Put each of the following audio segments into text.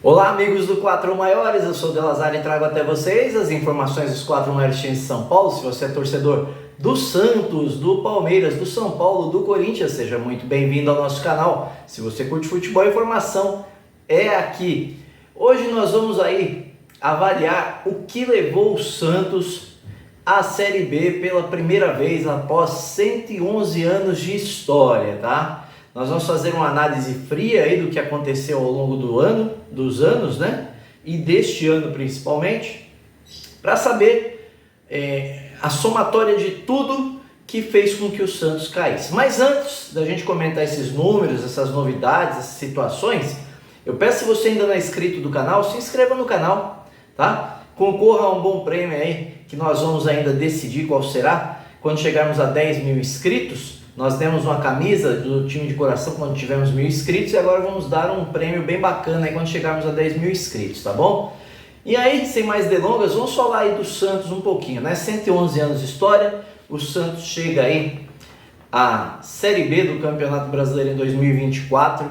Olá, amigos do 4 Maiores, eu sou o Delazar e trago até vocês as informações dos 4 maiores times de São Paulo. Se você é torcedor do Santos, do Palmeiras, do São Paulo, do Corinthians, seja muito bem-vindo ao nosso canal. Se você curte futebol e informação, é aqui. Hoje nós vamos aí avaliar o que levou o Santos à Série B pela primeira vez após 111 anos de história, tá? Nós vamos fazer uma análise fria aí do que aconteceu ao longo dos anos, né? E deste ano principalmente, para saber a somatória de tudo que fez com que o Santos caísse. Mas antes da gente comentar esses números, essas novidades, essas situações, eu peço, se você ainda não é inscrito do canal, se inscreva no canal, tá? Concorra a um bom prêmio aí, que nós vamos ainda decidir qual será, quando chegarmos a 10 mil inscritos. Nós demos uma camisa do time de coração quando tivemos 1000 inscritos e agora vamos dar um prêmio bem bacana aí quando chegarmos a 10 mil inscritos, tá bom? E aí, sem mais delongas, vamos falar aí do Santos um pouquinho, né? 111 anos de história, o Santos chega aí à Série B do Campeonato Brasileiro em 2024,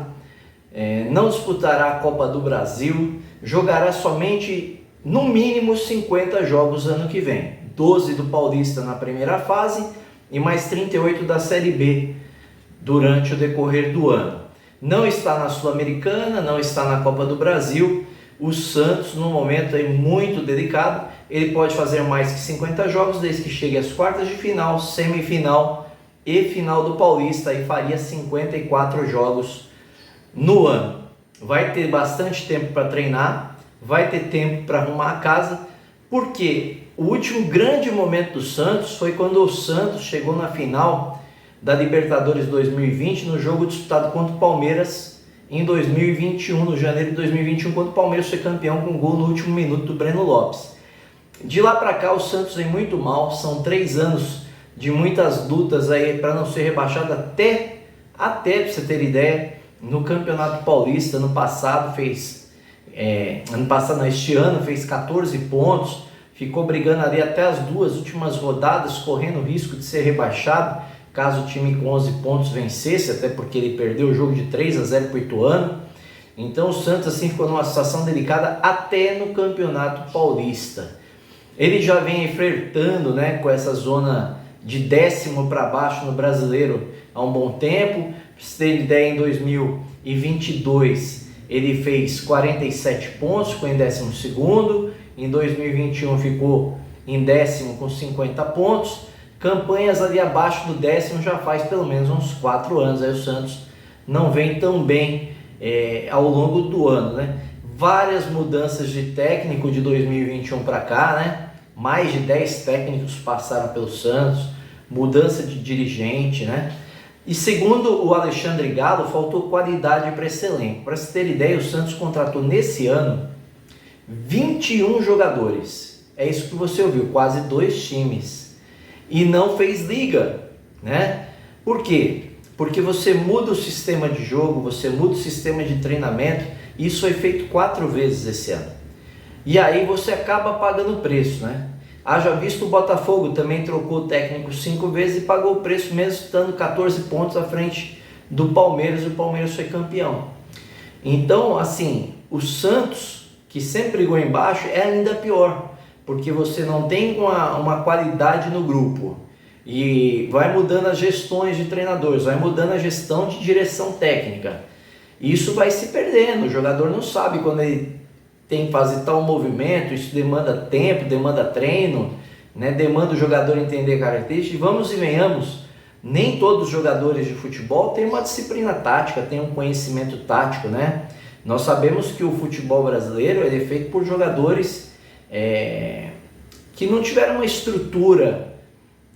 não disputará a Copa do Brasil, jogará somente, no mínimo, 50 jogos ano que vem, 12 do Paulista na primeira fase, e mais 38 da Série B durante o decorrer do ano. Não está na Sul-Americana, não está na Copa do Brasil. O Santos, no momento, é muito delicado. Ele pode fazer mais que 50 jogos, desde que chegue às quartas de final, semifinal e final do Paulista. Aí faria 54 jogos no ano. Vai ter bastante tempo para treinar, vai ter tempo para arrumar a casa, porque o último grande momento do Santos foi quando o Santos chegou na final da Libertadores 2020, no jogo disputado contra o Palmeiras em 2021, no janeiro de 2021, quando o Palmeiras foi campeão com um gol no último minuto do Breno Lopes. De lá para cá o Santos vem muito mal, são 3 anos de muitas lutas aí para não ser rebaixado até para você ter ideia, no Campeonato Paulista, este ano fez 14 pontos, ficou brigando ali até as 2 últimas rodadas, correndo o risco de ser rebaixado, caso o time com 11 pontos vencesse, até porque ele perdeu o jogo de 3-0 para o Ituano. Então o Santos assim ficou numa situação delicada até no Campeonato Paulista. Ele já vem flertando, né, com essa zona de 10º para baixo no Brasileiro há um bom tempo. Para você ter ideia, em 2022 ele fez 47 pontos, ficou em 12º. Em 2021 ficou em 10º com 50 pontos. Campanhas ali abaixo do 10º já faz pelo menos uns 4 anos. Aí o Santos não vem tão bem ao longo do ano, né? Várias mudanças de técnico de 2021 para cá, né? Mais de 10 técnicos passaram pelo Santos. Mudança de dirigente, né? E segundo o Alexandre Galo, faltou qualidade para esse elenco. Para se ter ideia, o Santos contratou nesse ano 21 jogadores. É isso que você ouviu, quase 2 times. E não fez liga, né? Por quê? Porque você muda o sistema de jogo, você muda o sistema de treinamento. Isso foi feito 4 vezes esse ano. E aí você acaba pagando o preço, né? Haja visto o Botafogo, também trocou o técnico 5 vezes e pagou o preço mesmo estando 14 pontos à frente do Palmeiras, e o Palmeiras foi campeão. Então, assim, o Santos, que sempre brigou embaixo, é ainda pior, porque você não tem uma qualidade no grupo, e vai mudando as gestões de treinadores, vai mudando a gestão de direção técnica, isso vai se perdendo, o jogador não sabe quando ele tem que fazer tal movimento, isso demanda tempo, demanda treino, né? Demanda o jogador entender características, e vamos e venhamos, nem todos os jogadores de futebol têm uma disciplina tática, têm um conhecimento tático, né? Nós sabemos que o futebol brasileiro ele é feito por jogadores que não tiveram uma estrutura,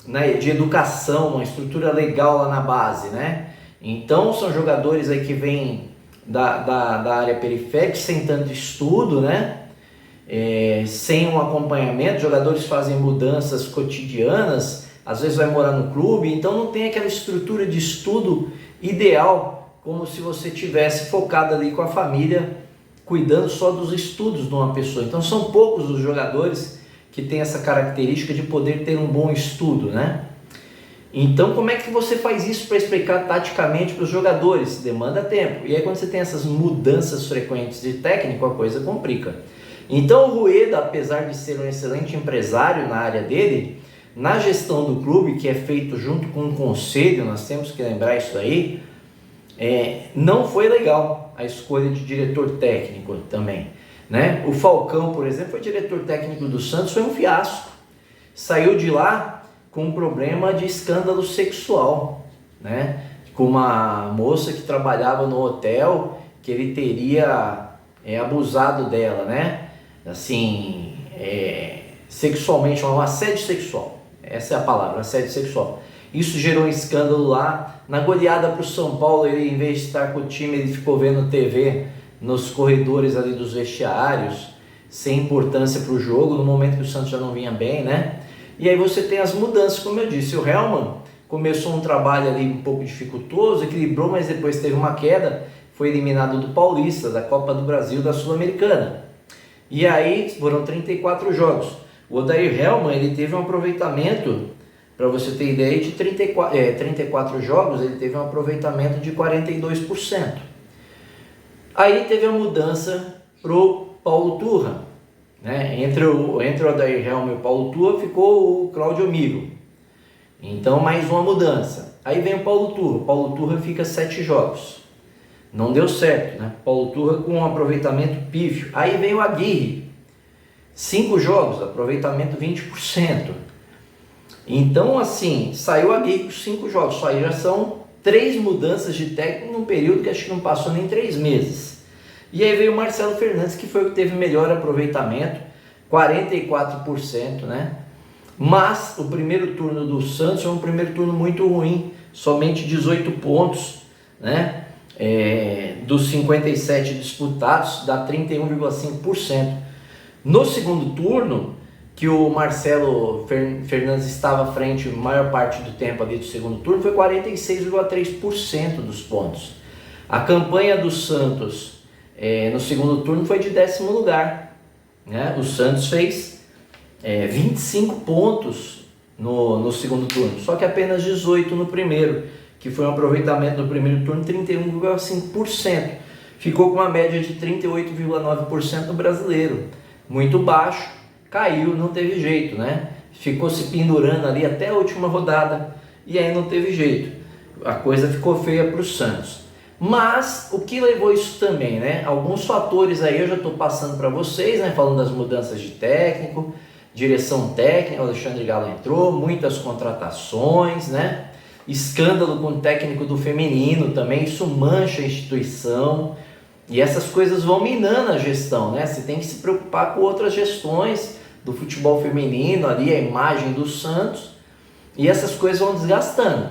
né, de educação, uma estrutura legal lá na base, né? Então são jogadores aí que vêm da área periférica, sem tanto estudo, né? Sem um acompanhamento, jogadores fazem mudanças cotidianas, às vezes vai morar no clube, então não tem aquela estrutura de estudo ideal, como se você tivesse focado ali com a família, cuidando só dos estudos de uma pessoa. Então são poucos os jogadores que têm essa característica de poder ter um bom estudo, né? Então, como é que você faz isso para explicar taticamente para os jogadores? Demanda tempo. E aí, quando você tem essas mudanças frequentes de técnico, a coisa complica. Então, o Rueda, apesar de ser um excelente empresário na área dele, na gestão do clube, que é feito junto com um conselho, nós temos que lembrar isso aí, não foi legal a escolha de diretor técnico também, né? O Falcão, por exemplo, foi diretor técnico do Santos, foi um fiasco. Saiu de lá com um problema de escândalo sexual, né? Com uma moça que trabalhava no hotel, que ele teria abusado dela, né? Assim, sexualmente, um assédio sexual, essa é a palavra, assédio sexual. Isso gerou um escândalo lá. Na goleada para o São Paulo, ele, em vez de estar com o time, ele ficou vendo TV nos corredores ali dos vestiários, sem importância para o jogo, no momento que o Santos já não vinha bem, né? E aí você tem as mudanças, como eu disse. O Hellmann começou um trabalho ali um pouco dificultoso, equilibrou, mas depois teve uma queda, foi eliminado do Paulista, da Copa do Brasil, da Sul-Americana. E aí foram 34 jogos. O Odair Hellmann, ele teve um aproveitamento, para você ter ideia, de 34 jogos, ele teve um aproveitamento de 42%. Aí teve a mudança para o Paulo Turra, né? Entre o Odair Hellmann e o Paulo Turra ficou o Cláudio Miro. Então, mais uma mudança. Aí vem o Paulo Turra. O Paulo Turra fica 7 jogos. Não deu certo, né? Paulo Turra com um aproveitamento pífio. Aí vem o Aguirre. 5 jogos, aproveitamento 20%. Então, assim, saiu o Aguirre com 5 jogos. Só aí já são 3 mudanças de técnico num período que acho que não passou nem 3 meses. E aí veio o Marcelo Fernandes, que foi o que teve melhor aproveitamento, 44%, né? Mas o primeiro turno do Santos foi um primeiro turno muito ruim, somente 18 pontos, né? Dos 57 disputados, dá 31,5%. No segundo turno, que o Marcelo Fernandes estava à frente a maior parte do tempo ali do segundo turno, foi 46,3% dos pontos. A campanha do Santos no segundo turno foi de 10º lugar, né? O Santos fez 25 pontos no segundo turno, só que apenas 18 no primeiro, que foi um aproveitamento no primeiro turno 31,5%. Ficou com uma média de 38,9% no brasileiro, muito baixo, caiu, não teve jeito, né? Ficou se pendurando ali até a última rodada e aí não teve jeito. A coisa ficou feia para o Santos. Mas o que levou isso também, né? Alguns fatores aí eu já estou passando para vocês, né? Falando das mudanças de técnico, direção técnica, o Alexandre Galo entrou, muitas contratações, né? Escândalo com o técnico do feminino também, isso mancha a instituição. E essas coisas vão minando a gestão, né? Você tem que se preocupar com outras gestões do futebol feminino, ali a imagem do Santos, e essas coisas vão desgastando.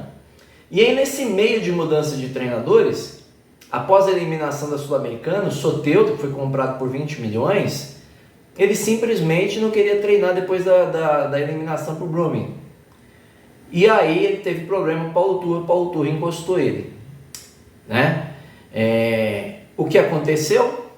E aí nesse meio de mudança de treinadores, após a eliminação da Sul-Americana, o Soteldo, que foi comprado por 20 milhões, ele simplesmente não queria treinar depois da eliminação para o Blooming. E aí ele teve problema com o Paulo Turra encostou ele, né? O que aconteceu?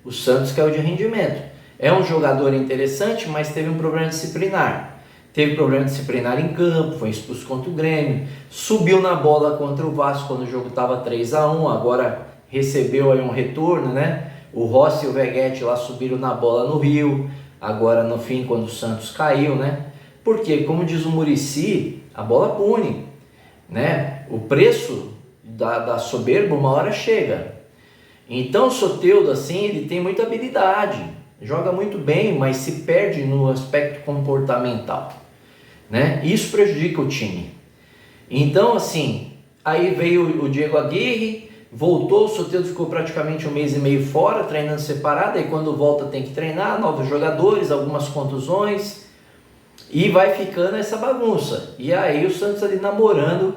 O Santos caiu de rendimento. É um jogador interessante, mas teve um problema disciplinar. Teve problema disciplinar em campo, foi expulso contra o Grêmio, subiu na bola contra o Vasco quando o jogo estava 3-1, agora recebeu aí um retorno, né? O Rossi e o Veguete lá subiram na bola no Rio, agora no fim quando o Santos caiu, né? Porque, como diz o Muricy, a bola pune, né? O preço da soberba uma hora chega. Então o Soteldo, assim, ele tem muita habilidade, joga muito bem, mas se perde no aspecto comportamental, né? Isso prejudica o time. Então, assim, aí veio o Diego Aguirre, voltou, o Soteldo ficou praticamente 1 mês e meio fora, treinando separado, aí quando volta tem que treinar, novos jogadores, algumas contusões, e vai ficando essa bagunça. E aí o Santos ali namorando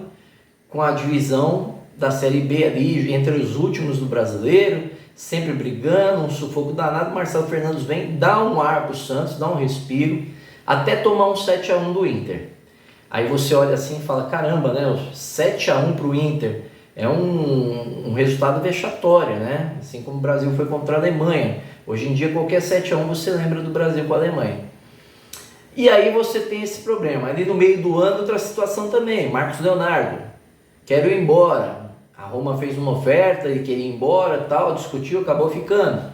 com a divisão da Série B ali, entre os últimos do Brasileiro, sempre brigando, um sufoco danado. Marcelo Fernandes vem, dá um ar pro Santos, dá um respiro, até tomar um 7-1 do Inter. Aí você olha assim e fala, caramba, né, 7-1 pro Inter é um resultado vexatório, né? Assim como o Brasil foi contra a Alemanha. Hoje em dia qualquer 7-1 você lembra do Brasil com a Alemanha. E aí você tem esse problema. Ali no meio do ano, outra situação também. Marcos Leonardo, quero ir embora. A Roma fez uma oferta, ele queria ir embora, tal, discutiu, acabou ficando.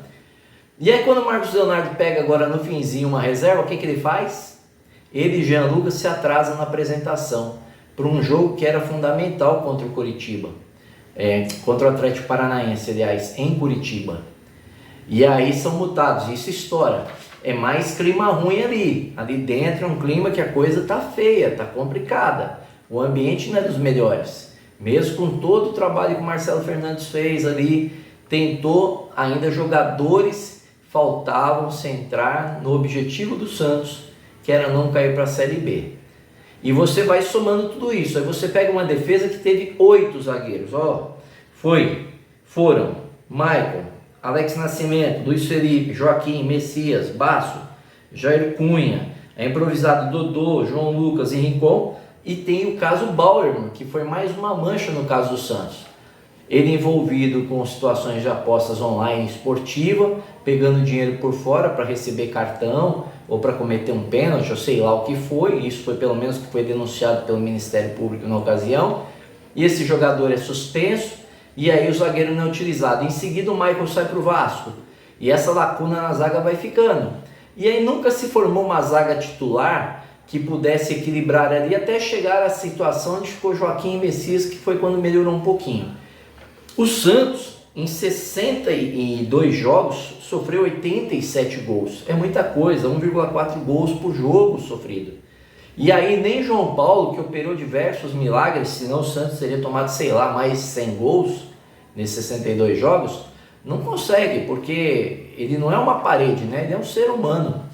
E aí quando o Marcos Leonardo pega agora no finzinho uma reserva, o que ele faz? Ele e Jean Lucas se atrasam na apresentação para um jogo que era fundamental contra o Coritiba. Contra o Atlético Paranaense, aliás, em Curitiba. E aí são mutados, isso estoura. É mais clima ruim ali. Ali dentro é um clima que a coisa tá feia, tá complicada. O ambiente não é dos melhores. Mesmo com todo o trabalho que o Marcelo Fernandes fez ali, tentou, ainda jogadores faltavam centrar no objetivo do Santos, que era não cair para a Série B. E você vai somando tudo isso. Aí você pega uma defesa que teve 8 zagueiros. Foram Maicon, Alex Nascimento, Luiz Felipe, Joaquim, Messias, Basso, Jair Cunha, improvisado Dodô, João Lucas e Rincon, e tem o caso Bauerman, que foi mais uma mancha no caso do Santos. Ele envolvido com situações de apostas online esportiva, pegando dinheiro por fora para receber cartão ou para cometer um pênalti, ou sei lá o que foi. Isso foi pelo menos que foi denunciado pelo Ministério Público na ocasião. E esse jogador é suspenso e aí o zagueiro não é utilizado. Em seguida o Michael sai para o Vasco e essa lacuna na zaga vai ficando. E aí nunca se formou uma zaga titular que pudesse equilibrar ali até chegar à situação onde ficou Joaquim e Messias, que foi quando melhorou um pouquinho. O Santos, em 62 jogos, sofreu 87 gols. É muita coisa, 1,4 gols por jogo sofrido. E aí nem João Paulo, que operou diversos milagres, senão o Santos teria tomado, sei lá, mais 100 gols nesses 62 jogos, não consegue, porque ele não é uma parede, né? Ele é um ser humano.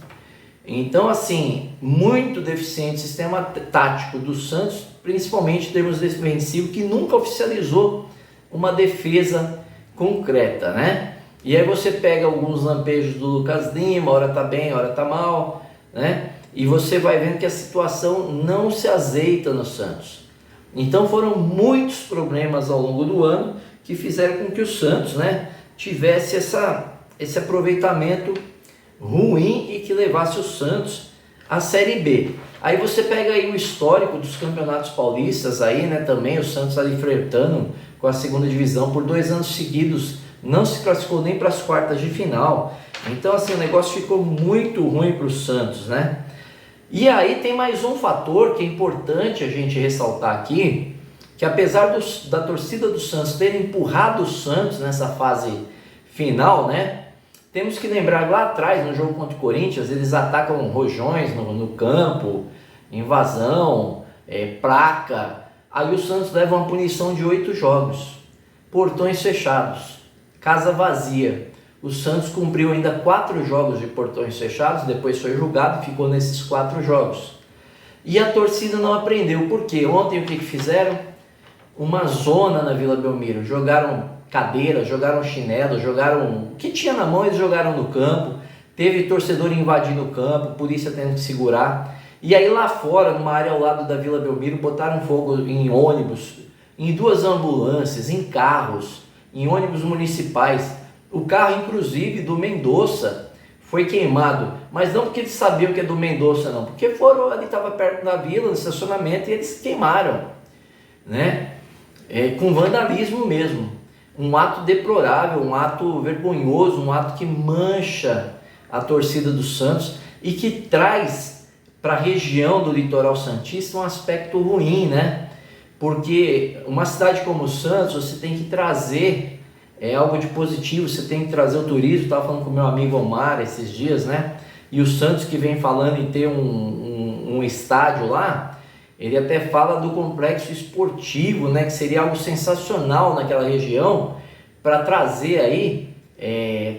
Então, assim, muito deficiente o sistema tático do Santos, principalmente em termos defensivos, que nunca oficializou uma defesa concreta, né? E aí você pega alguns lampejos do Lucas Lima, hora tá bem, hora tá mal, né? E você vai vendo que a situação não se azeita no Santos. Então foram muitos problemas ao longo do ano que fizeram com que o Santos, né, tivesse esse aproveitamento ruim e que levasse o Santos à Série B. Aí você pega aí o histórico dos campeonatos paulistas aí, né, também o Santos ali flertando com a segunda divisão por 2 anos seguidos, não se classificou nem para as quartas de final. Então assim, o negócio ficou muito ruim para o Santos, né? E aí tem mais um fator que é importante a gente ressaltar aqui, que apesar da torcida do Santos ter empurrado o Santos nessa fase final, né? Temos que lembrar lá atrás, no jogo contra o Corinthians, eles atacam rojões no campo, invasão, placa. Aí o Santos leva uma punição de 8 jogos, portões fechados, casa vazia. O Santos cumpriu ainda 4 jogos de portões fechados, depois foi julgado, ficou nesses 4 jogos. E a torcida não aprendeu, por quê? Ontem o que fizeram? Uma zona na Vila Belmiro, jogaram cadeira, jogaram chinelo, jogaram o que tinha na mão, eles jogaram no campo, teve torcedor invadindo o campo, polícia tendo que segurar. E aí lá fora, numa área ao lado da Vila Belmiro, botaram fogo em ônibus, em 2 ambulâncias, em carros, em ônibus municipais. O carro, inclusive, do Mendonça foi queimado, mas não porque eles sabiam que é do Mendonça, não, porque foram ali, estava perto da vila, no estacionamento, e eles queimaram, né? Com vandalismo mesmo, um ato deplorável, um ato vergonhoso, um ato que mancha a torcida do Santos e que traz para a região do litoral santista um aspecto ruim, né? Porque uma cidade como o Santos, você tem que trazer algo de positivo, você tem que trazer o turismo. Estava falando com o meu amigo Omar esses dias, né? E o Santos, que vem falando em ter um estádio lá, ele até fala do complexo esportivo, né? Que seria algo sensacional naquela região para trazer aí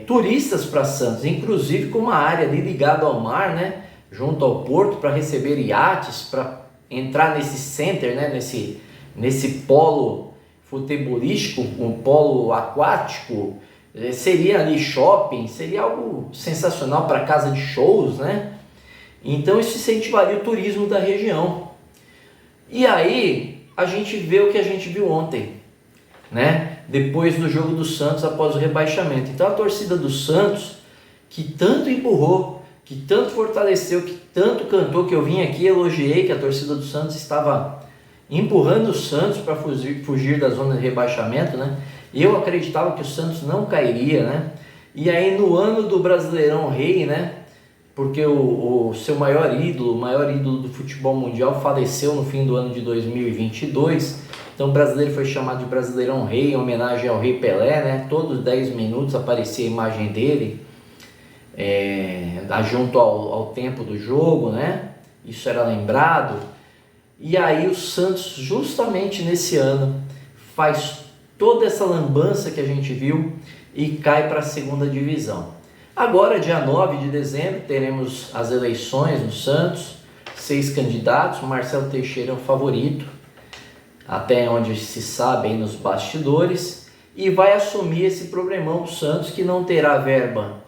turistas para Santos, inclusive com uma área ali ligada ao mar, né? Junto ao porto, para receber iates, para entrar nesse center, né? Nesse polo futebolístico, um polo aquático, seria ali shopping, seria algo sensacional para casa de shows, né? Então isso incentivaria o turismo da região. E aí a gente vê o que a gente viu ontem, né? Depois do jogo do Santos após o rebaixamento. Então a torcida do Santos, que tanto empurrou, que tanto fortaleceu, que tanto cantou, que eu vim aqui e elogiei que a torcida do Santos estava empurrando o Santos para fugir da zona de rebaixamento, né? Eu acreditava que o Santos não cairia, né? E aí no ano do Brasileirão Rei, né? Porque o seu maior ídolo do futebol mundial faleceu no fim do ano de 2022. Então o brasileiro foi chamado de Brasileirão Rei, em homenagem ao Rei Pelé, né? Todos 10 minutos aparecia a imagem dele, junto ao tempo do jogo, né? Isso era lembrado. E aí o Santos, justamente nesse ano, faz toda essa lambança que a gente viu e cai para a segunda divisão. Agora, dia 9 de dezembro, teremos as eleições no Santos, 6 candidatos, Marcelo Teixeira é o favorito, até onde se sabe aí nos bastidores, e vai assumir esse problemão do Santos, que não terá verba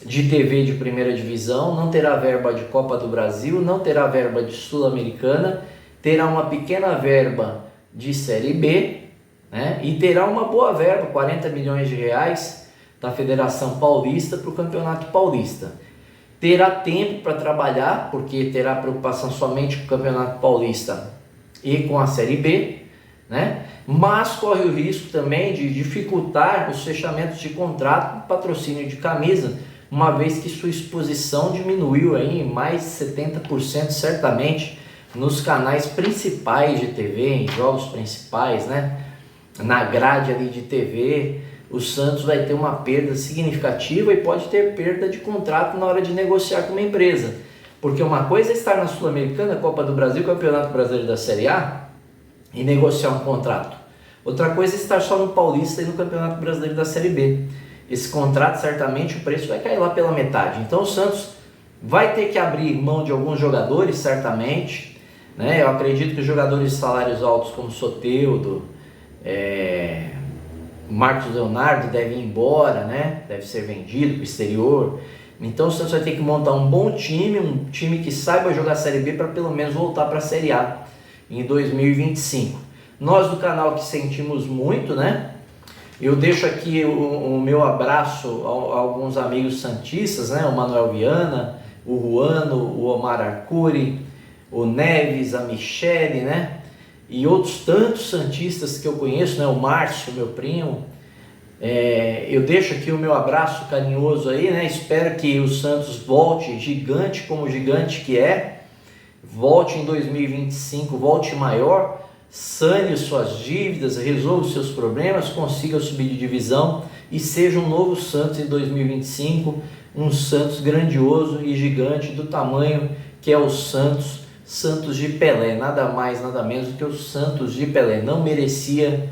de TV de primeira divisão, não terá verba de Copa do Brasil, não terá verba de Sul-Americana, terá uma pequena verba de Série B, né? E terá uma boa verba, 40 milhões de reais da Federação Paulista para o Campeonato Paulista. Terá tempo para trabalhar, porque terá preocupação somente com o Campeonato Paulista e com a Série B, né? Mas corre o risco também de dificultar os fechamentos de contrato, patrocínio de camisa, uma vez que sua exposição diminuiu aí em mais de 70% certamente nos canais principais de TV, em jogos principais, né? Na grade ali de TV, o Santos vai ter uma perda significativa e pode ter perda de contrato na hora de negociar com uma empresa. Porque uma coisa é estar na Sul-Americana, Copa do Brasil, Campeonato Brasileiro da Série A e negociar um contrato. Outra coisa é estar só no Paulista e no Campeonato Brasileiro da Série B. Esse contrato, certamente, o preço vai cair lá pela metade. Então o Santos vai ter que abrir mão de alguns jogadores, certamente, né? Eu acredito que os jogadores de salários altos como Soteldo, Marcos Leonardo devem ir embora, né? Deve ser vendido para o exterior. Então o Santos vai ter que montar um bom time, um time que saiba jogar a Série B para pelo menos voltar para a Série A em 2025. Nós do canal que sentimos muito, né? Eu deixo aqui o meu abraço a alguns amigos santistas, né? O Manuel Viana, o Juano, o Omar Arcuri, o Neves, a Michele, né? E outros tantos santistas que eu conheço, né? O Márcio, meu primo. Eu deixo aqui o meu abraço carinhoso aí, né? Espero que o Santos volte gigante como o gigante que é. Volte em 2025, volte maior, sane suas dívidas, resolva os seus problemas, consiga subir de divisão e seja um novo Santos em 2025, um Santos grandioso e gigante do tamanho que é o Santos de Pelé, nada mais, nada menos do que o Santos de Pelé. Não merecia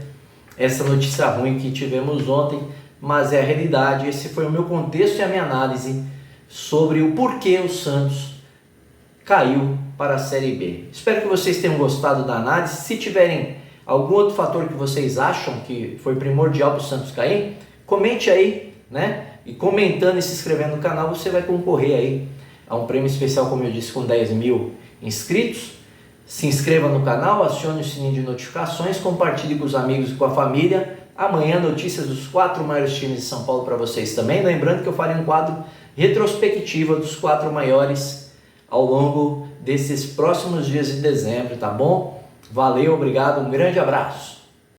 essa notícia ruim que tivemos ontem, mas é a realidade. Esse foi o meu contexto e a minha análise sobre o porquê o Santos caiu para a Série B. Espero que vocês tenham gostado da análise. Se tiverem algum outro fator que vocês acham que foi primordial para o Santos cair, comente aí, né? E comentando e se inscrevendo no canal, você vai concorrer aí a um prêmio especial, como eu disse, com 10 mil inscritos. Se inscreva no canal, acione o sininho de notificações, compartilhe com os amigos e com a família. Amanhã notícias dos 4 maiores times de São Paulo para vocês também. Lembrando que eu farei um quadro retrospectiva dos 4 maiores ao longo desses próximos dias de dezembro, tá bom? Valeu, obrigado, um grande abraço.